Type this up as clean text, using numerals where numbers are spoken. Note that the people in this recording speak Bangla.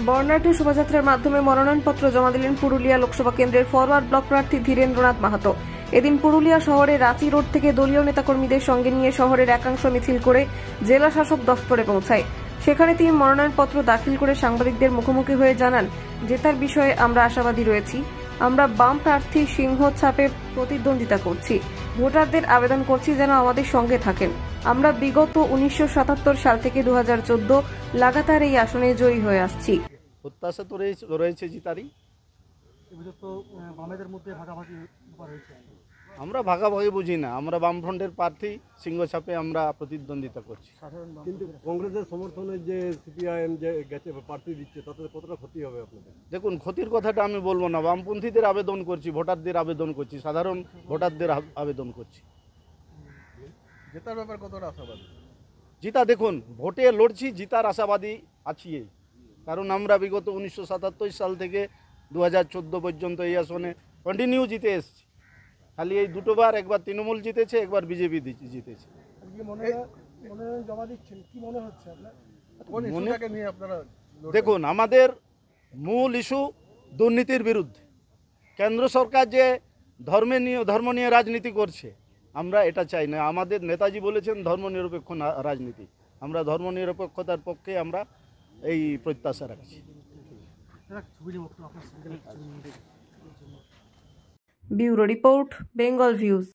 বর্ণাঢ্য শোভাযাত্রার মাধ্যমে মনোনয়নপত্র জমা দিলেন পুরুলিয়া লোকসভা কেন্দ্রের ফরওয়ার্ড ব্লক প্রার্থী ধীরেন্দ্রনাথ মাহাতো। এদিন পুরুলিয়া শহরে রাঁচি রোড থেকে দলীয় নেতাকর্মীদের সঙ্গে নিয়ে শহরের একাংশ মিছিল করে জেলা শাসক দফতরে পৌঁছায়। সেখানে তিনি মনোনয়নপত্র দাখিল করে সাংবাদিকদের মুখোমুখি হয়ে জানান, জেতার বিষয়ে আমরা আশাবাদী রয়েছি। আমরা বাম প্রার্থী সিংহ ছাপে প্রতিদ্বন্দ্বিতা করছি। ভোটারদের আবেদন করছি যেন আমাদের সঙ্গে থাকেন। আমরা বিগত 1977 সাল থেকে 2014 লাগাতার এই আসনে জয়ী হয়ে আসছি। প্রত্যাশা তো রয়েছে জিতারই। আমরা ভাগাভাগি বুঝি না, আমরা বামফ্রন্টের প্রার্থী সিংহ ছাপে আমরা প্রতিদ্বন্দ্বিতা করছি। কিন্তু কংগ্রেসের সমর্থনে যে সিপিআইএম যে গেছে প্রার্থী দিচ্ছে তাতে কতটা ক্ষতি হবে আপনাদের? দেখুন, ক্ষতির কথাটা আমি বলবো না। বামপন্থীদের আবেদন করছি, ভোটারদের আবেদন করছি, সাধারণ ভোটারদের আবেদন করছি। জেতার ব্যাপার কতটা আশাবাদী? জিতা, দেখুন ভোটে লড়ছি, জিতার আশাবাদী আছি। কারণ আমরা বিগত 1977 সাল থেকে 2014 পর্যন্ত এই আসনে কন্টিনিউ জিতে এসেছি। খালি এই দুটোবার, একবার তৃণমূল জিতেছে, একবার বিজেপি জিতেছে। দেখুন, আমাদের মূল ইস্যু দুর্নীতির বিরুদ্ধে। কেন্দ্র সরকার যে ধর্ম নিয়ে রাজনীতি করছে, আমরা এটা চাই না। আমাদের নেতাজি বলেছেন ধর্মনিরপেক্ষ রাজনীতি। আমরা ধর্মনিরপেক্ষতার পক্ষে আমরা এই প্রত্যাশা রাখছি। Bureau report, Bengal views.